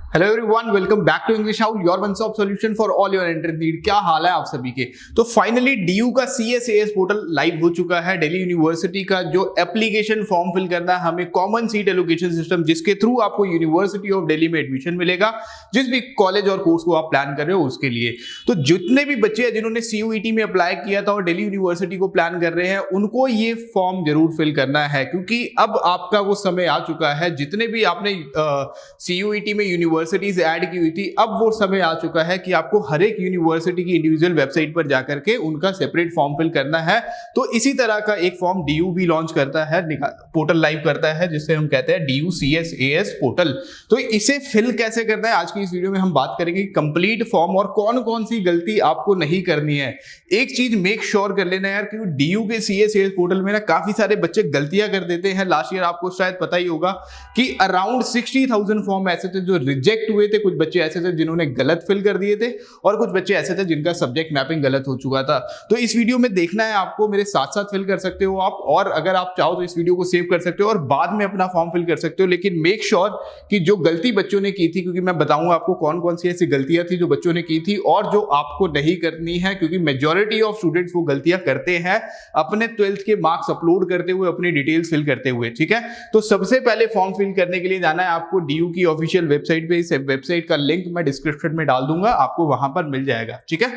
Hello everyone, welcome back to English House, your one stop solution for all your entrance need. क्या हाल है आप सभी के। तो फाइनली डीयू का CSAS पोर्टल लाइव हो चुका है। दिल्ली यूनिवर्सिटी का जो एप्लीकेशन फॉर्म फिल करना है हमें, कॉमन सीट एलोकेशन सिस्टम, जिसके थ्रू आपको यूनिवर्सिटी ऑफ दिल्ली में एडमिशन मिलेगा, जिस भी कॉलेज और कोर्स को आप प्लान कर रहे हो उसके लिए। तो जितने भी बच्चे हैं जिन्होंने CUET में अप्लाई किया था और दिल्ली यूनिवर्सिटी को प्लान कर रहे हैं, उनको ये फॉर्म जरूर फिल करना है, क्योंकि अब आपका वो समय आ चुका है। जितने भी आपने CUET में यूनिवर्सिटीज ऐड की हुई थी, अब वो समय आ चुका है कि आपको हर एक यूनिवर्सिटी की इंडिविजुअल वेबसाइट पर जाकर के उनका सेपरेट फॉर्म फिल करना है। तो इसी तरह का एक फॉर्म DU भी लॉन्च करता है, पोर्टल लाइव करता है, जिसे हम कहते हैं DU CSAS पोर्टल। तो इसे फिल कैसे करना है, आज की इस वीडियो में हम बात करेंगे। कंप्लीट फॉर्म और कौन कौन सी गलती आपको नहीं करनी है। एक चीज मेक श्योर कर लेना यार, क्योंकि DU के CSAS पोर्टल में ना काफी सारे बच्चे गलतियां कर देते हैं। लास्ट ईयर आपको शायद पता ही होगा कि अराउंड 60,000 फॉर्म ऐसे थे जो रिजेक्ट हुए थे। कुछ बच्चे ऐसे थे जिन्होंने गलत फिल कर दिए थे और कुछ बच्चे ऐसे थे जिनका सब्जेक्ट मैपिंग गलत हो चुका था। तो इस वीडियो में देखना है आपको, मेरे साथ साथ फिल कर सकते हो आप, और अगर आप चाहो तो इस वीडियो को सेव कर सकते हो और बाद में अपना फॉर्म फिल कर सकते हो। लेकिन मेक श्योर कि जो गलती बच्चों ने की थी, क्योंकि मैं बताऊंगा आपको कौन कौन सी ऐसी गलतियां थी जो बच्चों ने की थी और जो आपको नहीं करनी है, क्योंकि मेजॉरिटी ऑफ स्टूडेंट्स वो गलतियां करते हैं अपने 12th के मार्क्स अपलोड करते हुए, अपनी डिटेल्स फिल करते हुए। ठीक है, तो सबसे पहले फॉर्म फिल करने के लिए जाना है आपको DU की ऑफिशियल वेबसाइट पे। इस वेबसाइट का लिंक मैं डिस्क्रिप्शन में डाल दूंगा, आपको वहां पर मिल जाएगा। ठीक है,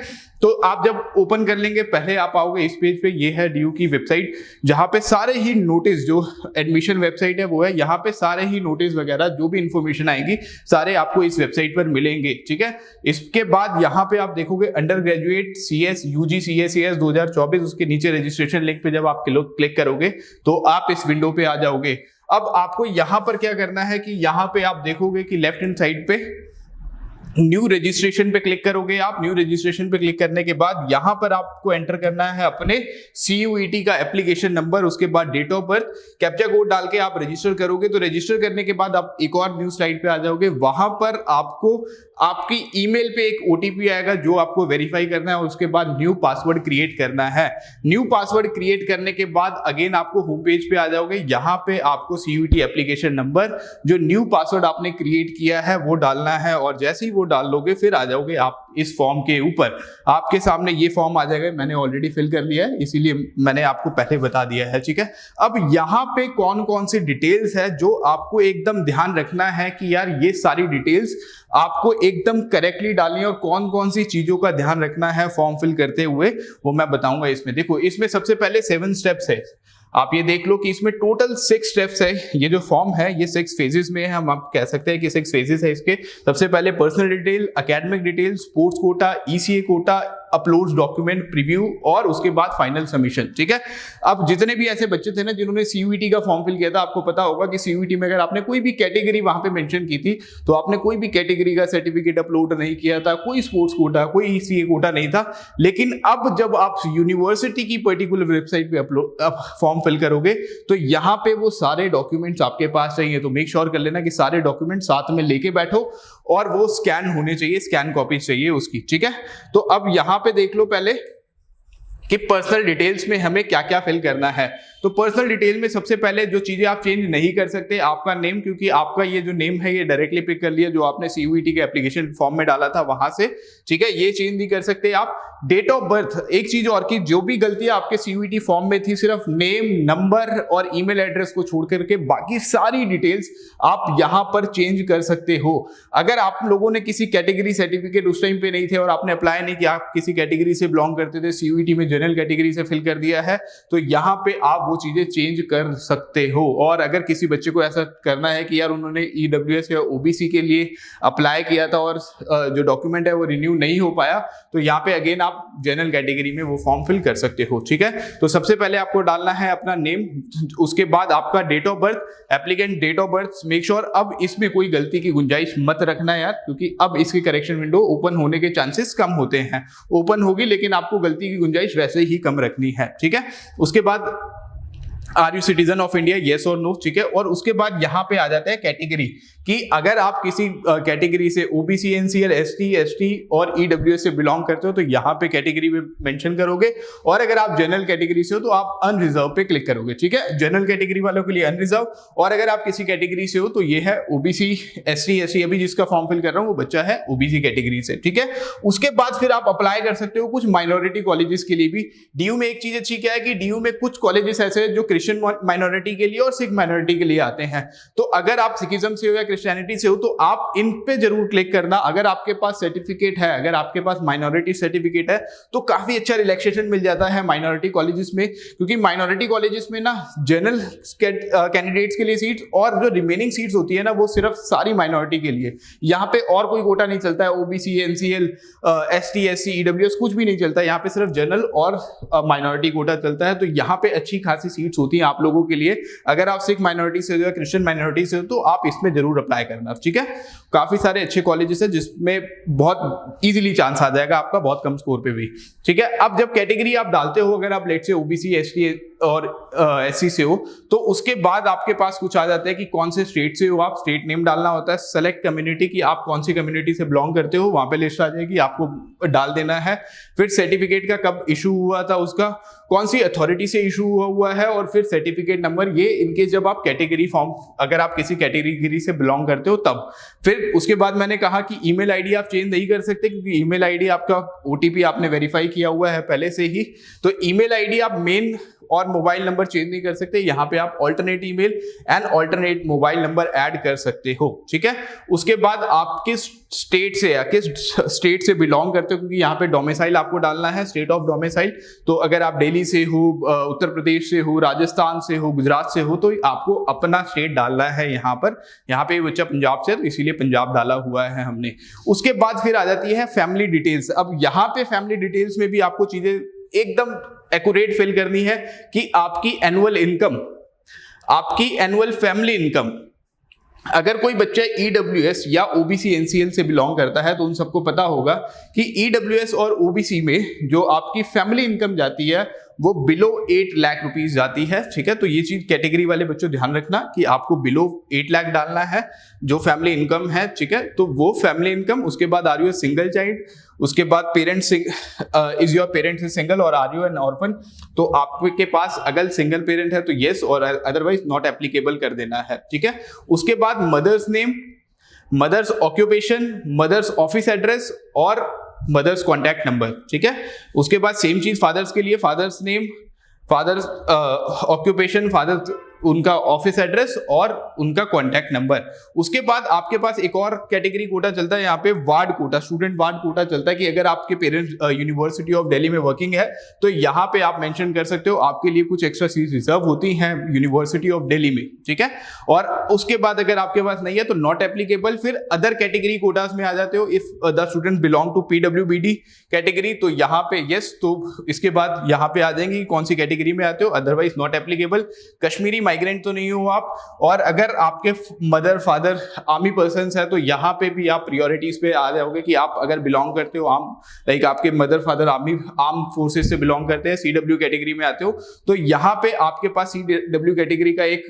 तो आप जब ओपन कर लेंगे, पहले आप आओगे इस पेज पे। ये है DU की वेबसाइट, जहां पे सारे ही नोटिस, जो एडमिशन वेबसाइट है वो है, यहाँ पे सारे ही नोटिस वगैरह जो भी इंफॉर्मेशन आएगी सारे आपको इस वेबसाइट पर मिलेंगे। ठीक है, इसके बाद यहाँ पे आप देखोगे under graduate CS UG CSAS 2024, उसके नीचे रजिस्ट्रेशन लिंक पे जब आप क्लिक करोगे तो आप इस विंडो पे आ जाओगे। अब आपको यहां पर क्या करना है कि यहां पे आप देखोगे कि लेफ्ट हैंड साइड पे न्यू रजिस्ट्रेशन पे क्लिक करोगे आप। न्यू रजिस्ट्रेशन पे क्लिक करने के बाद यहां पर आपको एंटर करना है अपने CUET का एप्लीकेशन नंबर, उसके बाद date of birth, captcha code डाल के आप रजिस्टर करोगे। तो रजिस्टर करने के बाद आप एक और न्यू स्लाइड पे आ जाओगे। वहां पर आपको आपकी ईमेल पे एक OTP आएगा जो आपको वेरीफाई करना है, और उसके बाद न्यू पासवर्ड क्रिएट करना है। न्यू पासवर्ड क्रिएट करने के बाद अगेन आपको होम पेज पे आ जाओगे। यहां पे आपको CUET एप्लीकेशन नंबर, जो न्यू पासवर्ड आपने क्रिएट किया है, वो डालना है, और जैसे ही वो डाल लोगे फिर आ जाओगे आप इस फॉर्म के ऊपर। आपके सामने ये फॉर्म आ जाएगा। मैंने ऑलरेडी फिल कर लिया है, इसीलिए मैंने आपको पहले बता दिया है। ठीक है, अब यहाँ पे कौन कौन सी डिटेल्स है जो आपको एकदम ध्यान रखना है कि यार ये सारी डिटेल्स आपको एकदम करेक्टली डालनी है, और कौन कौन सी चीजों का ध्यान रखना है फॉर्म फिल करते हुए, वो मैं बताऊंगा इसमें। देखो, इसमें सबसे पहले 7 स्टेप्स है। आप ये देख लो कि इसमें टोटल 6 स्टेप्स है। ये जो फॉर्म है ये 6 फेजेस में है, हम आप कह सकते हैं कि 6 फेजेस है इसके। सबसे पहले personal detail, academic detail, sports quota, ECA quota, uploads document, preview, और उसके बाद फाइनल सबमिशन। ठीक है, अब जितने भी ऐसे बच्चे थे ना जिन्होंने CUET का फॉर्म फिल किया था, आपको पता होगा कि CUET में अगर आपने कोई भी कैटेगरी वहां पे मेंशन की थी, तो आपने कोई भी कैटेगरी का सर्टिफिकेट अपलोड नहीं किया था, कोई स्पोर्ट्स कोटा, कोई ECA कोटा नहीं था। लेकिन अब जब आप यूनिवर्सिटी की पर्टिकुलर वेबसाइट पे फॉर्म फिल करोगे तो यहां पे वो सारे डॉक्यूमेंट्स आपके पास चाहिए। तो मेक श्योर कर लेना कि सारे डॉक्यूमेंट साथ में लेके बैठो, और वो स्कैन होने चाहिए, स्कैन कॉपीज चाहिए उसकी। ठीक है, तो अब यहां पे देख लो पहले कि पर्सनल डिटेल्स में हमें क्या क्या फिल करना है। तो पर्सनल डिटेल में सबसे पहले जो चीजें आप चेंज नहीं कर सकते, आपका नेम, क्योंकि आपका ये जो नेम है ये डायरेक्टली पिक कर लिया जो आपने CUET के एप्लीकेशन फॉर्म में डाला था वहां से। ठीक है, ये चेंज नहीं कर सकते आप। डेट ऑफ बर्थ, एक चीज और की, जो भी गलतियां आपके CUET फॉर्म में थी, सिर्फ नेम, नंबर और ईमेल एड्रेस को छोड़ करके बाकी सारी डिटेल्स आप यहां पर चेंज कर सकते हो। अगर आप लोगों ने किसी कैटेगरी सर्टिफिकेट उस टाइम पे नहीं थे और आपने अप्लाई नहीं किया, आप किसी कैटेगरी से बिलोंग करते थे, CUET में जनरल कैटेगरी से फिल कर दिया है, तो यहां पे आप वो चीजें चेंज कर सकते हो। और अगर किसी बच्चे को ऐसा करना है कि यार उन्होंने EWS या OBC के लिए अप्लाई किया था और जो डॉक्यूमेंट है वो रिन्यू नहीं हो पाया, तो यहाँ पे अगेन आप जनरल कैटेगरी में वो फॉर्म फिल कर सकते हो। ठीक है, तो सबसे पहले आपको डालना है अपना नेम, उसके बाद आपका date of birth, applicant date of birth. Make sure अब इसमें कोई गलती की गुंजाइश मत रखना यार, क्योंकि अब इसकी करेक्शन विंडो ओपन होने के चांसेस कम होते हैं। ओपन होगी लेकिन आपको गलती की गुंजाइश वैसे ही कम रखनी है। ठीक है, उसके बाद are you citizen of India, yes और नो, ठीक है। और उसके बाद यहाँ पे आ जाता है कैटेगरी कि अगर आप किसी कैटेगरी से ओबीसी, एनसीएल, एसटी, एसटी और ईडब्ल्यूएस से बिलोंग करते हो तो यहाँ पे कैटेगरी में मेंशन करोगे, और अगर आप जनरल कैटेगरी से हो तो आप अनरिजर्व पे क्लिक करोगे, ठीक है। जनरल कैटेगरी वालों के लिए अनरिजर्व, और अगर आप किसी कैटेगरी से हो तो ये है ओबीसी, एसटी, एससी। अभी जिसका फॉर्म फिल कर रहा हूँ वो बच्चा है ओबीसी कैटेगरी से, ठीक है। उसके बाद फिर आप अप्लाई कर सकते हो कुछ माइनॉरिटी कॉलेजेस के लिए भी। डीयू में एक चीज अच्छी क्या है कि डीयू में कुछ कॉलेजेस ऐसे हैं जो क्रिश्चियन माइनॉरिटी के लिए और सिख माइनॉरिटी के लिए आते हैं। तो अगर आप सिखिज्म से हो या क्रिश्चियनिटी से हो तो आप इन पे जरूर क्लिक करना। अगर आपके पास सर्टिफिकेट है, अगर आपके पास माइनॉरिटी सर्टिफिकेट है तो काफी अच्छा रिलैक्सेशन मिल जाता है माइनॉरिटी कॉलेजेस में, क्योंकि माइनॉरिटी कॉलेजेस में ना जनरल कैंडिडेट्स के लिए सीट्स और जो रिमेनिंग सीट्स होती है ना वो सिर्फ सारी माइनॉरिटी के लिए। यहाँ पे और कोई कोटा नहीं चलता है, OBC, NCL, ST, SC, EWS कुछ भी नहीं चलता है। यहाँ पे सिर्फ जनरल और माइनॉरिटी कोटा चलता है। तो यहाँ पे अच्छी खासी सीट्स होती हैं आप लोगों के लिए। अगर आप सिख माइनॉरिटी से हो या क्रिश्चियन माइनॉरिटी से हो तो आप इसमें जरूर अप्लाई करना, ठीक है। काफी सारे अच्छे कॉलेजेस है जिसमें बहुत इजीली चांस आ जाएगा आपका, बहुत कम स्कोर पे भी, ठीक है। अब जब कैटेगरी आप डालते हो, अगर आप लेट से ओबीसी, एसटी और एससी से हो तो उसके बाद आपके पास कुछ आ जाता है कि कौन से स्टेट से हो आप। स्टेट नेम डालना होता है, सेलेक्ट कम्युनिटी की आप कौन सी कम्युनिटी से बिलोंग करते हो, वहां पे लिस्ट आ जाएगी, आपको डाल देना है। फिर सर्टिफिकेट का कब इशू हुआ था, उसका कौन सी अथॉरिटी से इशू हुआ है, और फिर सर्टिफिकेट नंबर, ये इनके जब आप कैटेगरी फॉर्म, अगर आप किसी कैटेगरी से बिलोंग करते हो तब। फिर उसके बाद मैंने कहा कि ईमेल आईडी आप चेंज नहीं कर सकते क्योंकि ईमेल आईडी आपका ओटीपी आपने वेरीफाई किया हुआ है पहले से ही। तो ईमेल आईडी आप मेन और मोबाइल नंबर चेंज नहीं कर सकते। यहाँ पे आप alternate email and alternate mobile number add कर सकते हो, ठीक है। उसके बाद आप किस स्टेट से या किस स्टेट से बिलोंग करते हो, क्योंकि यहाँ पे डोमिसाइल आपको डालना है, स्टेट ऑफ डोमिसाइल। तो अगर आप दिल्ली से हो, उत्तर प्रदेश से हो, राजस्थान से हो, गुजरात से हो तो आपको अपना स्टेट डालना है यहाँ पर। यहाँ पे बच्चा पंजाब से है तो इसीलिए पंजाब डाला हुआ है हमने। उसके बाद फिर आ जाती है फैमिली डिटेल्स। अब यहाँ पे फैमिली डिटेल्स में भी आपको चीजें एकदम एक्यूरेट फिल करनी है कि आपकी एनुअल इनकम, आपकी एनुअल फैमिली इनकम। अगर कोई बच्चा ईडब्ल्यूएस या ओबीसी, एनसीएल से बिलोंग करता है तो उन सबको पता होगा कि ईडब्ल्यूएस और ओबीसी में जो आपकी फैमिली इनकम जाती है वो बिलो 8 लाख रुपीस जाती है, ठीक है। तो ये चीज कैटेगरी वाले बच्चों ध्यान रखना कि आपको बिलो 8 लाख डालना है जो फैमिली इनकम है, ठीक है। तो वो फैमिली इनकम, उसके बाद आर यू सिंगल चाइल्ड, उसके बाद parents is your parents single और आर यू एन ऑर्फन। तो आपके पास अगर सिंगल पेरेंट है तो येस और अदरवाइज नॉट एप्लीकेबल कर देना है, ठीक है। उसके बाद mother's name, mother's occupation, mother's office address और मदर्स कॉन्टैक्ट नंबर, ठीक है। उसके बाद सेम चीज फादर्स के लिए, father's name, father's occupation, father's उनका ऑफिस एड्रेस और उनका कॉन्टैक्ट नंबर। उसके बाद आपके पास एक और कैटेगरी कोटा चलता है यहाँ पे, ward quota, student ward quota चलता है कि अगर आपके पेरेंट्स यूनिवर्सिटी ऑफ दिल्ली में वर्किंग है तो यहाँ पे आप मेंशन कर सकते हो, आपके लिए कुछ एक्स्ट्रा सीट रिजर्व होती हैं यूनिवर्सिटी ऑफ दिल्ली में, ठीक है। और उसके बाद अगर आपके पास नहीं है तो नॉट एप्लीकेबल। फिर अदर कैटेगरी कोटास में आ जाते हो, if the student belong to पीडब्ल्यूबीडी कैटेगरी तो यहाँ पे यस, तो इसके बाद यहाँ पे आ जाएंगे कौन सी कैटेगरी में आते हो, otherwise not applicable. Kashmiri migrant तो नहीं हो आप, और अगर आपके मदर फादर आर्मी पर्सन्स है तो यहाँ पे भी आप प्रियोरिटीज पे आ जाओगे कि आप अगर बिलोंग करते हो लाइक आपके मदर फादर आर्म फोर्सेस से बिलोंग करते हैं, सीडब्ल्यू कैटेगरी में आते हो तो यहाँ पे आपके पास सीडब्ल्यू कैटेगरी का एक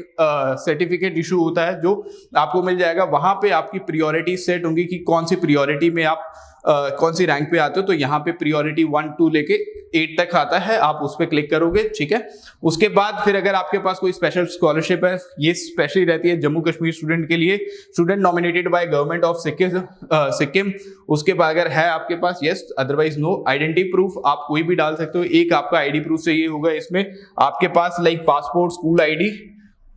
सर्टिफिकेट इशू होता है जो आपको मिल जाएगा। वहां पे आपकी प्रियोरिटी सेट होंगी कि कौन सी प्रियोरिटी में आप कौन सी रैंक पे आते हो। तो यहाँ पे प्रियोरिटी 1 2 लेके 8 तक आता है, आप उस पर क्लिक करोगे, ठीक है। उसके बाद फिर अगर आपके पास कोई स्पेशल स्कॉलरशिप है, ये स्पेशली रहती है जम्मू कश्मीर स्टूडेंट के लिए, student nominated by government of Sikkim. उसके बाद अगर है आपके पास yes, otherwise no. Identity proof आप कोई भी डाल सकते हो, एक आपका आईडी प्रूफ चाहिए होगा इसमें आपके पास, like passport, school ID,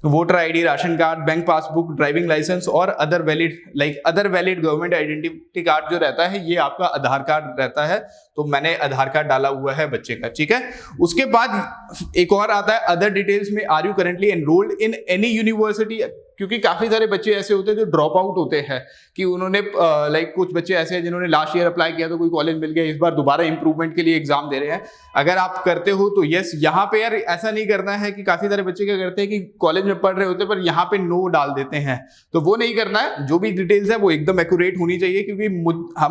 voter ID, ration card, bank passbook, driving licence और other valid government identity card जो रहता है ये आपका आधार कार्ड रहता है। तो मैंने आधार कार्ड डाला हुआ है बच्चे का, ठीक है। उसके बाद एक और आता है अदर डिटेल्स में, are you currently enrolled in any university क्योंकि काफी सारे बच्चे ऐसे होते हैं जो ड्रॉप आउट होते हैं कि उन्होंने लाइक कुछ बच्चे ऐसे हैं जिन्होंने लास्ट ईयर अप्लाई किया तो कोई कॉलेज मिल गया, इस बार दोबारा इंप्रूवमेंट के लिए एग्जाम दे रहे हैं। अगर आप करते हो तो यस, यहाँ पे यार ऐसा नहीं करना है कि काफी सारे बच्चे क्या करते हैं कि कॉलेज में पढ़ रहे होते हैं पर यहाँ पे नो डाल देते हैं, तो वो नहीं करना है। जो भी डिटेल्स है वो एकदम एक्यूरेट होनी चाहिए, क्योंकि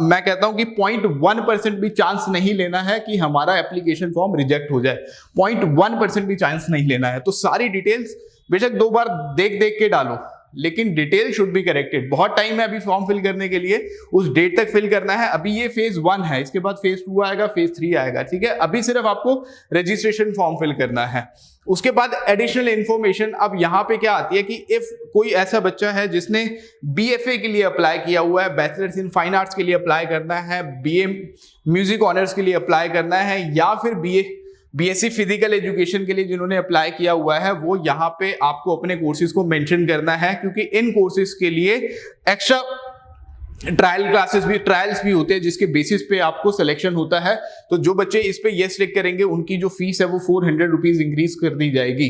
मैं कहता हूं कि 0.1% भी चांस नहीं लेना है कि हमारा एप्लीकेशन फॉर्म रिजेक्ट हो जाए, 0.1% भी चांस नहीं लेना है। तो सारी डिटेल्स बेशक 2 बार देख देख के डालो, लेकिन डिटेल शुड बी करेक्टेड। बहुत टाइम है अभी फॉर्म फिल करने के लिए, उस डेट तक फिल करना है। अभी ये फेज 1 है, इसके बाद फेज 2 आएगा, फेज 3 आएगा, ठीक है। अभी सिर्फ आपको रजिस्ट्रेशन फॉर्म फिल करना है। उसके बाद एडिशनल इंफॉर्मेशन, अब यहाँ पे क्या आती है कि इफ कोई ऐसा बच्चा है जिसने BFA के लिए अप्लाई किया हुआ है, बैचलर्स इन फाइन आर्ट्स के लिए अप्लाई करना है, BA म्यूजिक ऑनर्स के लिए अप्लाई करना है, या फिर BSc फिजिकल एजुकेशन के लिए जिन्होंने अप्लाई किया हुआ है, वो यहाँ पे आपको अपने कोर्सेज को मेंशन करना है, क्योंकि इन कोर्सेज के लिए एक्स्ट्रा ट्रायल्स भी होते हैं जिसके बेसिस पे आपको सिलेक्शन होता है। तो जो बच्चे इस पे यस क्लिक करेंगे उनकी जो फीस है वो 400 रुपीज इंक्रीज कर दी जाएगी।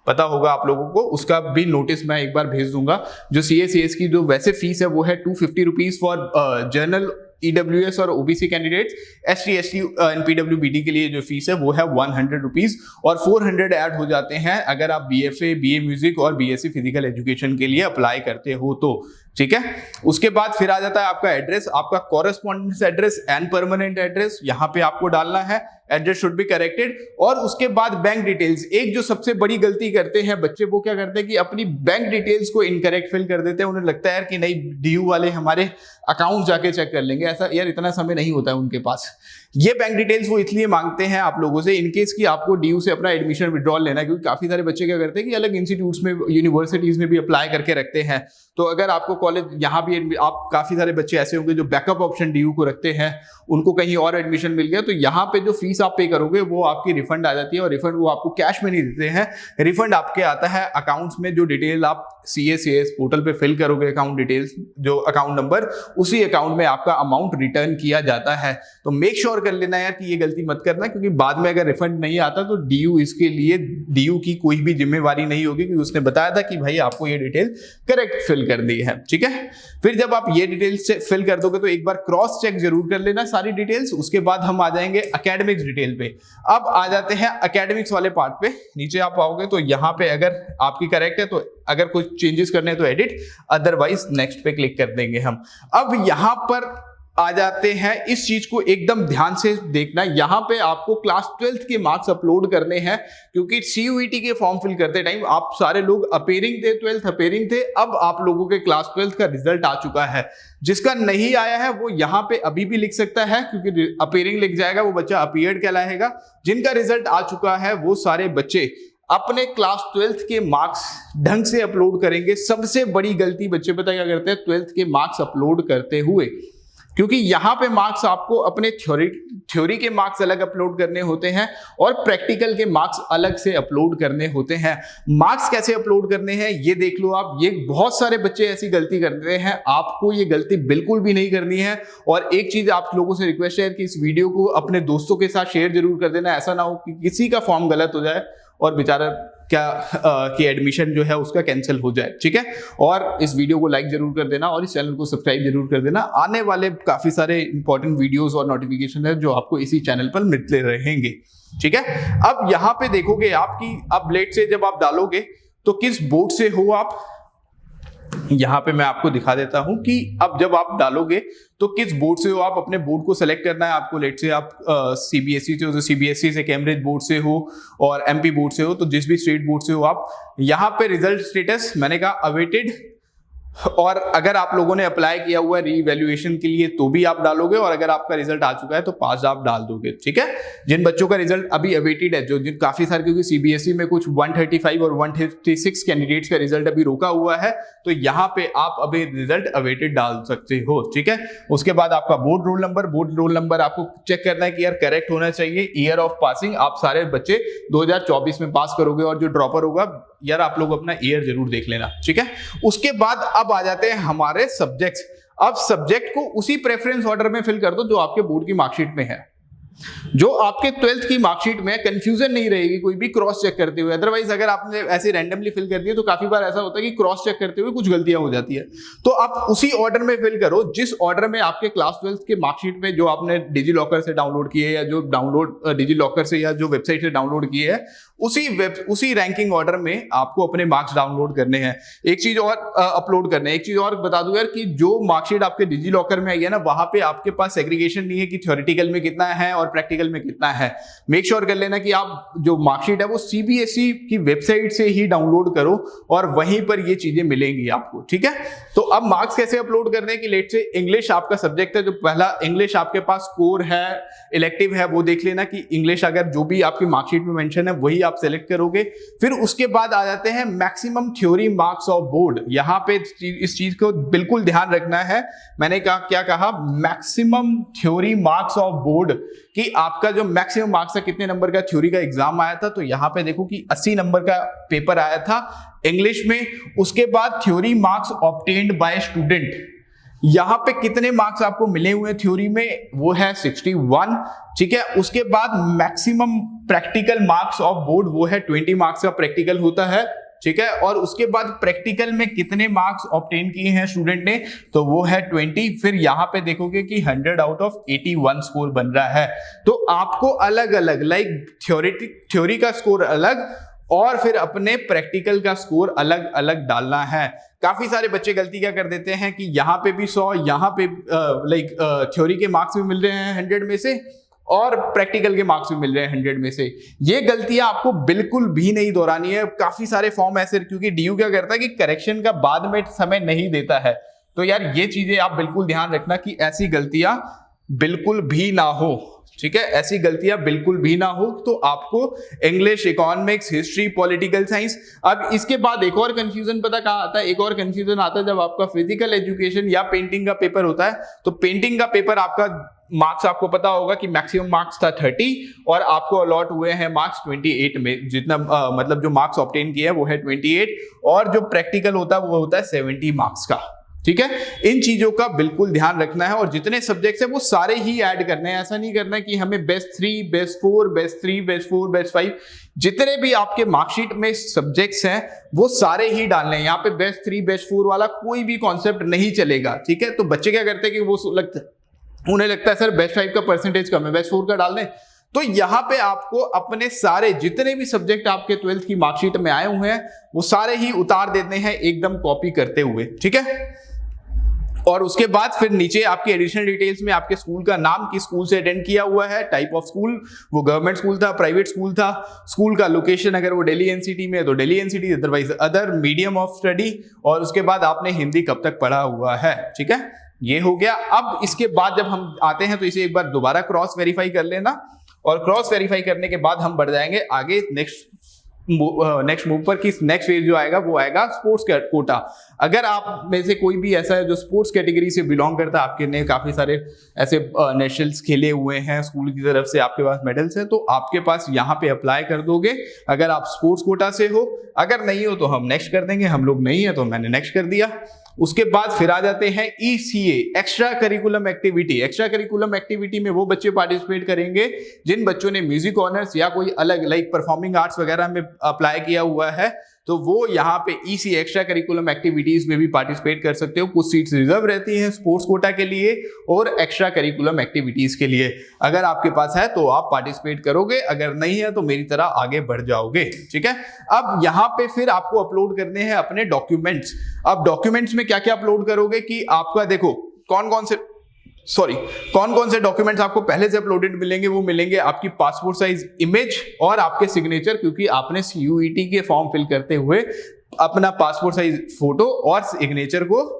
पता होगा आप लोगों को, उसका भी नोटिस मैं एक बार भेज दूंगा। जो CA/CS की जो वैसे फीस है वो है 250 रुपीज फॉर जनरल EWS और OBC candidates. ST/ST and PWBD के लिए जो फीस है वो है 100 रुपीज, और 400 ऐड हो जाते हैं अगर आप BFA, BA म्यूजिक और BSc फिजिकल एजुकेशन के लिए अप्लाई करते हो तो, ठीक है। उसके बाद फिर आ जाता है आपका एड्रेस, आपका correspondence address and permanent address, यहाँ पे आपको डालना है। Address should be corrected. और उसके बाद बैंक डिटेल्स। एक जो सबसे बड़ी गलती करते हैं बच्चे, वो क्या करते हैं कि अपनी बैंक डिटेल्स को इनकरेक्ट फिल कर देते हैं। उन्हें लगता है यार कि नहीं, DU वाले हमारे अकाउंट जाके चेक कर लेंगे। ऐसा यार इतना समय नहीं होता है उनके पास। ये बैंक डिटेल्स वो इसलिए मांगते हैं आप लोगों से इनकेस कि आपको DU से अपना एडमिशन विड्रॉल लेना है, क्योंकि काफी सारे बच्चे क्या करते हैं कि अलग इंस्टीट्यूट्स में, यूनिवर्सिटीज में भी अप्लाई करके रखते हैं। तो अगर आपको कॉलेज यहाँ भी, आप काफी सारे बच्चे ऐसे होंगे जो बैकअप ऑप्शन DU को रखते हैं, उनको कहीं और एडमिशन मिल गया तो यहाँ पे जो फीस आप पे करोगे वो आपकी रिफंड आ जाती है। और रिफंड वो आपको कैश में नहीं देते हैं, रिफंड आपके आता है अकाउंट्स में। जो डिटेल आप CA/CS पोर्टल पे फिल करोगे, अकाउंट डिटेल्स, जो अकाउंट नंबर, उसी अकाउंट में आपका अमाउंट रिटर्न किया जाता है। तो मेक श्योर कर लेना यार कि ये गलती मत करना, क्योंकि बाद में अगर रिफंड नहीं आता तो DU इसके लिए, DU की कोई भी जिम्मेवारी नहीं होगी, क्योंकि उसने बताया था कि भाई आपको ये डिटेल करेक्ट फिल कर दी है, ठीक है। फिर जब आप ये डिटेल्स फिल कर दोगे तो एक बार क्रॉस चेक जरूर कर लेना सारी डिटेल्स। उसके बाद हम आ जाएंगे एकेडमिक्स डिटेल पे। अब आ जाते हैं एकेडमिक्स वाले पार्ट पे। नीचे आप आओगे तो यहाँ पे अगर आपकी करेक्ट है तो अगर कुछ चेंजेस करने हैं तो एडिट, अदरवाइज नेक्स्ट पे क्लिक कर देंगे हम। अब यहां पर आ जाते हैं, इस चीज को एकदम ध्यान से देखना। यहां पे आपको क्लास 12th के मार्क्स अपलोड करने हैं, क्योंकि CUET के फॉर्म फिल करते टाइम आप सारे लोग अपीयरिंग थे, 12th अपीयरिंग थे। अब आप लोगों के क्लास 12th का रिजल्ट आ चुका है। जिसका नहीं आया है वो यहाँ पे अभी भी लिख सकता है, क्योंकि अपीयरिंग लिख जाएगा वो बच्चा अपीयर्ड कहलाएगा। जिनका रिजल्ट आ चुका है वो सारे बच्चे अपने क्लास 12th के मार्क्स ढंग से अपलोड करेंगे। सबसे बड़ी गलती बच्चे पता क्या करते हैं 12th के मार्क्स अपलोड करते हुए, क्योंकि यहाँ पे मार्क्स आपको अपने थ्योरी के मार्क्स अलग अपलोड करने होते हैं और प्रैक्टिकल के मार्क्स अलग से अपलोड करने होते हैं। मार्क्स कैसे अपलोड करने हैं ये देख लो आप। ये बहुत सारे बच्चे ऐसी गलती करते हैं, आपको ये गलती बिल्कुल भी नहीं करनी है। और एक चीज आप लोगों से रिक्वेस्ट है कि इस वीडियो को अपने दोस्तों के साथ शेयर जरूर कर देना। ऐसा ना हो कि किसी का फॉर्म गलत हो जाए और बेचारा कि एडमिशन जो है उसका कैंसिल हो जाए, ठीक है। और इस वीडियो को लाइक जरूर कर देना और इस चैनल को सब्सक्राइब जरूर कर देना। आने वाले काफी सारे इंपॉर्टेंट वीडियोस और नोटिफिकेशन है जो आपको इसी चैनल पर मिलते रहेंगे, ठीक है। अब यहाँ पे देखोगे आपकी, अब लेट से जब आप डालोगे तो किस बोर्ड से हो आप, यहाँ पे मैं आपको दिखा देता हूं कि अब जब आप डालोगे तो किस बोर्ड से हो आप। अपने बोर्ड को सेलेक्ट करना है आपको। लेट से आप CBSE से हो तो CBSE से, कैम्ब्रिज बोर्ड से हो और MP बोर्ड से हो तो जिस भी स्टेट बोर्ड से हो आप। यहाँ पे रिजल्ट स्टेटस मैंने कहा अवेटेड, और अगर आप लोगों ने अप्लाई किया हुआ है रीवैल्यूएशन के लिए तो भी आप डालोगे, और अगर आपका रिजल्ट आ चुका है तो पास आप डाल दोगे, ठीक है। जिन बच्चों का रिजल्ट अभी अवेटेड है, जो जिन काफी सारे, क्योंकि CBSE में कुछ 135 और 156 कैंडिडेट्स का रिजल्ट अभी रोका हुआ है, तो यहाँ पे आप अभी रिजल्ट अवेटेड डाल सकते हो, ठीक है। उसके बाद आपका बोर्ड रोल नंबर आपको चेक करना है कि यार करेक्ट होना चाहिए। ईयर ऑफ पासिंग, आप सारे बच्चे 2024 में पास करोगे, और जो ड्रॉपर होगा यार आप लोग अपना ईयर जरूर देख लेना, ठीक है। उसके बाद अब आ जाते हैं हमारे सब्जेक्ट्स। अब सब्जेक्ट को उसी प्रेफरेंस ऑर्डर में फिल कर दो जो आपके बोर्ड की मार्कशीट में है। जो आपके 12th की मार्कशीट में कंफ्यूजन नहीं रहेगी कोई भी क्रॉस चेक करते हुए। अदरवाइज अगर आपने ऐसे रैंडमली फिल कर दिया तो काफी बार ऐसा होता है कि क्रॉस चेक करते हुए कुछ गलतियां हो जाती है। तो आप उसी ऑर्डर में फिल करो जिस ऑर्डर में आपके क्लास 12th के मार्कशीट में जो आपने डिजी लॉकर से डाउनलोड किए या जो डाउनलोड डिजी लॉकर से या जो वेबसाइट से डाउनलोड किए है उसी रैंकिंग ऑर्डर में आपको अपने मार्क्स डाउनलोड करने हैं। एक चीज और अपलोड करने हैं। एक चीज और बता दूं यार कि जो मार्कशीट आपके डिजी लॉकर में आई है ना, वहां पे आपके पास सेग्रीगेशन नहीं है कि थ्योरेटिकल में कितना है और प्रैक्टिकल में कितना है। मेक श्योर कर लेना कि आप जो मार्कशीट है वो सीबीएसई की वेबसाइट से ही डाउनलोड करो और वहीं पर ये चीजें मिलेंगी आपको, ठीक है। तो अब मार्क्स कैसे अपलोड करने की, लेट से इंग्लिश आपका सब्जेक्ट है, जो पहला इंग्लिश आपके पास कोर है, इलेक्टिव है, वो देख लेना कि इंग्लिश अगर जो भी आपकी मार्कशीट में मेंशन है वही आप सेलेक्ट करोगे। फिर उसके बाद आ जाते हैं maximum theory marks of board. यहां पे इस चीज को बिल्कुल ध्यान रखना है। मैंने क्या कहा, maximum theory marks of board, कि आपका जो मैक्सिमम मार्क्स है, कितने नंबर का थ्योरी का एग्जाम आया था। तो यहां पे देखो कि 80 नंबर का पेपर आया था इंग्लिश में। उसके बाद theory marks obtained by student, यहां पे कितने मार्क्स आपको मिले हुए थ्योरी में, वो है 61, ठीक है। उसके बाद maximum practical marks of board, वो है 20 मार्क्स का प्रैक्टिकल होता है, ठीक है। और उसके बाद प्रैक्टिकल में कितने मार्क्स ऑब्टेन किए हैं स्टूडेंट ने, तो वो है 20। फिर यहां पे देखोगे कि 100 आउट ऑफ 81 स्कोर बन रहा है। तो आपको अलग अलग, लाइक थ्योरी का स्कोर अलग और फिर अपने प्रैक्टिकल का स्कोर अलग अलग डालना है। काफी सारे बच्चे गलती क्या कर देते हैं कि यहाँ पे भी 100, यहाँ पे लाइक थ्योरी के मार्क्स भी मिल रहे हैं 100 में से और प्रैक्टिकल के मार्क्स भी मिल रहे हैं 100 में से। ये गलतियां आपको बिल्कुल भी नहीं दोहरानी है। काफी सारे फॉर्म ऐसे, क्योंकि डीयू क्या करता है कि करेक्शन का बाद में समय नहीं देता है। तो यार ये चीजें आप बिल्कुल ध्यान रखना कि ऐसी गलतियां बिल्कुल भी ना हो, ठीक है। ऐसी गलतियां बिल्कुल भी ना हो। तो आपको English, economics, history, political science. अब इसके बाद एक और कंफ्यूजन पता कहां आता है, एक और कंफ्यूजन आता है जब आपका फिजिकल एजुकेशन या पेंटिंग का पेपर होता है। तो पेंटिंग का पेपर आपका मार्क्स आपको पता होगा कि मैक्सिमम मार्क्स था 30 और आपको अलॉट हुए हैं मार्क्स 28 में। जितना मतलब जो मार्क्स ऑब्टेन किया है वो है 28 और जो प्रैक्टिकल होता है वो होता है 70 मार्क्स का, ठीक है। इन चीजों का बिल्कुल ध्यान रखना है और जितने सब्जेक्ट्स हैं वो सारे ही ऐड करने हैं। ऐसा नहीं करना है कि हमें best 3, best 4, best 3, best 4, best 5, जितने भी आपके मार्कशीट में सब्जेक्ट्स हैं वो सारे ही डालने हैं। यहाँ पे बेस्ट 3, बेस्ट 4 वाला कोई भी कॉन्सेप्ट नहीं चलेगा, ठीक है। तो बच्चे क्या करते हैं कि वो उन्हें लगता है सर बेस्ट 5 का परसेंटेज कम है, बेस्ट 4 का डाल दें। तो यहां पे आपको अपने सारे जितने भी सब्जेक्ट आपके 12th की मार्कशीट में आए हुए हैं वो सारे ही उतार देते हैं एकदम कॉपी करते हुए, ठीक है। और उसके बाद फिर नीचे आपकी एडिशनल डिटेल्स में आपके स्कूल का नाम, किस स्कूल से अटेंड किया हुआ है, टाइप ऑफ स्कूल, वो गवर्नमेंट स्कूल था, प्राइवेट स्कूल था, स्कूल का लोकेशन, अगर वो दिल्ली एनसीटी में है तो Delhi NCT, otherwise other medium of study, और उसके बाद आपने हिंदी कब तक पढ़ा हुआ है, ठीक है। ये हो गया। अब इसके बाद जब हम आते हैं तो इसे एक बार दोबारा क्रॉस वेरीफाई कर लेना और क्रॉस वेरीफाई करने के बाद हम बढ़ जाएंगे आगे नेक्स्ट मूव पर। कि नेक्स्ट फेज जो आएगा वो आएगा स्पोर्ट्स कोटा। अगर आप में से कोई भी ऐसा है जो स्पोर्ट्स कैटेगरी से बिलोंग करता है, आपके ने काफी सारे ऐसे नेशनल्स खेले हुए हैं स्कूल की तरफ से, आपके पास मेडल्स हैं, तो आपके पास यहाँ पे अप्लाई कर दोगे अगर आप स्पोर्ट्स कोटा से हो। अगर नहीं हो तो हम नेक्स्ट कर देंगे, हम लोग नहीं है तो मैंने नेक्स्ट कर दिया। उसके बाद फिर आ जाते हैं ECA, extra curriculum activity. Extra curriculum activity में वो बच्चे पार्टिसिपेट करेंगे जिन बच्चों ने म्यूजिक ऑनर्स या कोई अलग लाइक परफॉर्मिंग आर्ट्स वगैरह में अप्लाई किया हुआ है, तो वो यहाँ पे ECA एक्स्ट्रा करिकुलम एक्टिविटीज में भी पार्टिसिपेट कर सकते हो। कुछ सीट्स रिजर्व रहती हैं स्पोर्ट्स कोटा के लिए और एक्स्ट्रा करिकुलम एक्टिविटीज के लिए। अगर आपके पास है तो आप पार्टिसिपेट करोगे, अगर नहीं है तो मेरी तरह आगे बढ़ जाओगे, ठीक है। अब यहाँ पे फिर आपको अपलोड करने हैं अपने डॉक्यूमेंट्स। अब डॉक्यूमेंट्स में क्या क्या अपलोड करोगे कि आपका देखो कौन कौन से डॉक्यूमेंट्स आपको पहले से अपलोडेड मिलेंगे। वो मिलेंगे आपकी पासपोर्ट साइज इमेज और आपके सिग्नेचर, क्योंकि आपने CUET के फॉर्म फिल करते हुए अपना पासपोर्ट साइज फोटो और सिग्नेचर को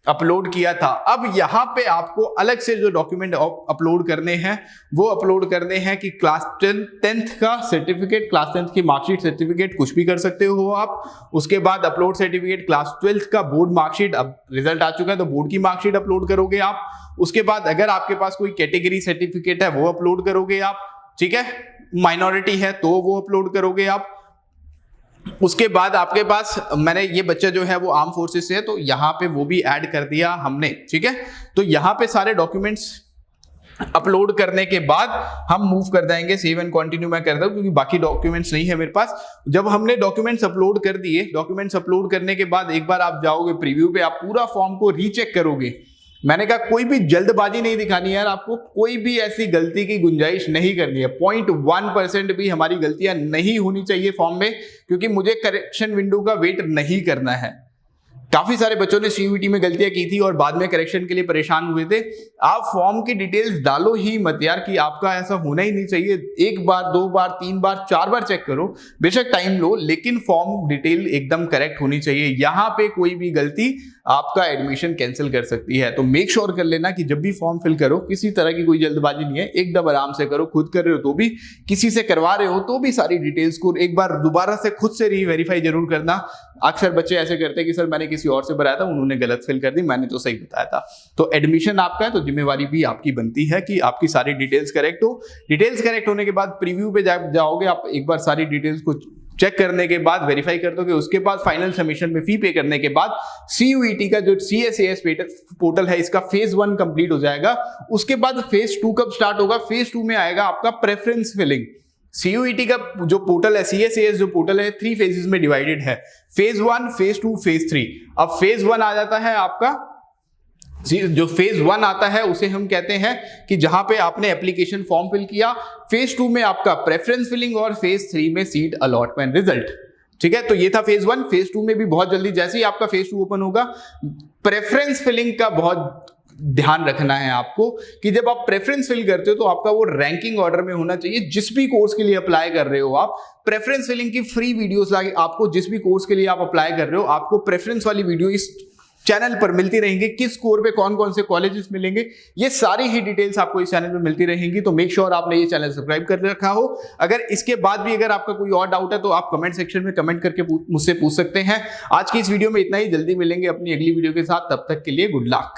अपलोड किया था। अब यहां पे आपको अलग से जो डॉक्यूमेंट अपलोड करने हैं वो अपलोड करने हैं कि क्लास 10th का सर्टिफिकेट, क्लास 10th की मार्कशीट, सर्टिफिकेट कुछ भी कर सकते हो आप। उसके बाद अपलोड सर्टिफिकेट क्लास 12th का बोर्ड मार्कशीट, अब रिजल्ट आ चुका है तो बोर्ड की मार्कशीट अपलोड करोगे आप। उसके बाद अगर आपके पास कोई कैटेगरी सर्टिफिकेट है वो अपलोड करोगे आप, ठीक है। माइनॉरिटी है तो वो अपलोड करोगे आप। उसके बाद आपके पास, मैंने ये बच्चा जो है वो आर्म फोर्सेस से है तो यहाँ पे वो भी ऐड कर दिया हमने, ठीक है। तो यहाँ पे सारे डॉक्यूमेंट्स अपलोड करने के बाद हम मूव कर जाएंगे, सेव एंड कंटिन्यू मैं करता हूं क्योंकि बाकी डॉक्यूमेंट्स नहीं है मेरे पास। जब हमने डॉक्यूमेंट्स अपलोड कर दिए, डॉक्यूमेंट्स अपलोड करने के बाद एक बार आप जाओगे प्रीव्यू पे, आप पूरा फॉर्म को रीचेक करोगे। मैंने कहा कोई भी जल्दबाजी नहीं दिखानी यार, आपको कोई भी ऐसी गलती की गुंजाइश नहीं करनी है। 0.1% भी हमारी गलतियां नहीं होनी चाहिए फॉर्म में, क्योंकि मुझे करेक्शन विंडो का वेट नहीं करना है। काफी सारे बच्चों ने सीयूईटी में गलतियां की थी और बाद में करेक्शन के लिए परेशान हुए थे। आप फॉर्म की डिटेल्स डालो ही मत यार, कि आपका ऐसा होना ही नहीं चाहिए। 1 बार 2 बार 3 बार 4 बार चेक करो, बेशक टाइम लो, लेकिन फॉर्म डिटेल एकदम करेक्ट होनी चाहिए। यहां पे कोई भी गलती आपका एडमिशन कैंसिल कर सकती है। तो मेक श्योर कर लेना कि जब भी फॉर्म फिल करो, किसी तरह की कोई जल्दबाजी नहीं है, एकदम आराम से करो। खुद कर रहे हो तो भी, किसी से करवा रहे हो तो भी सारी डिटेल्स को एक बार दोबारा से खुद से रीवेरीफाई जरूर करना। अक्सर बच्चे ऐसे करते हैं कि सर मैंने किसी और से भराया था, उन्होंने गलत फिल कर दी, मैंने तो सही बताया था। तो एडमिशन आपका है तो जिम्मेवारी भी आपकी बनती है कि आपकी सारी डिटेल्स करेक्ट हो। डिटेल्स करेक्ट होने के बाद प्रीव्यू पे जाओगे, आप एक बार सारी डिटेल्स को चेक करने के बाद वेरीफाई कर दोगे। उसके बाद फाइनल सबमिशन में फी पे करने के बाद सीयूईटी का जो CSAS पोर्टल है, इसका फेज 1 कंप्लीट हो जाएगा। उसके बाद फेज 2 कब स्टार्ट होगा? फेज 2 में आएगा आपका प्रेफरेंस फिलिंग। सीयूईटी का जो पोर्टल है, CSAS जो पोर्टल है, 3 फेजेस में डिवाइडेड है, फेज 1, फेज 2, फेज 3। अब फेज 1 आ जाता है आपका, जो फेज 1 आता है उसे हम कहते हैं कि जहां पे आपने एप्लीकेशन फॉर्म फिल किया। फेज 2 में आपका प्रेफरेंस फिलिंग और फेज 3 में सीट अलॉटमेंट रिजल्ट। ठीक है, तो ये था फेज 1। फेज 2 में भी बहुत जल्दी जैसे ही आपका फेज 2 ओपन होगा, प्रेफरेंस फिलिंग का बहुत ध्यान रखना है आपको कि जब आप प्रेफरेंस फिल करते हो तो आपका वो रैंकिंग ऑर्डर में होना चाहिए। जिस भी कोर्स के लिए अप्लाई कर रहे हो आप, प्रेफरेंस फिलिंग की फ्री वीडियोस आपको, जिस भी कोर्स के लिए आप अप्लाई कर रहे हो, आपको प्रेफरेंस वाली वीडियो इस चैनल पर मिलती रहेंगी। किस स्कोर पे कौन कौन से कॉलेजेस मिलेंगे, ये सारी ही डिटेल्स आपको इस चैनल पे मिलती रहेंगी। तो मेक श्योर आपने ये चैनल सब्सक्राइब कर रखा हो। अगर इसके बाद भी अगर आपका कोई और डाउट है तो आप कमेंट सेक्शन में कमेंट करके मुझसे पूछ सकते हैं। आज की इस वीडियो में इतना ही, जल्दी मिलेंगे अपनी अगली वीडियो के साथ, तब तक के लिए गुड लक।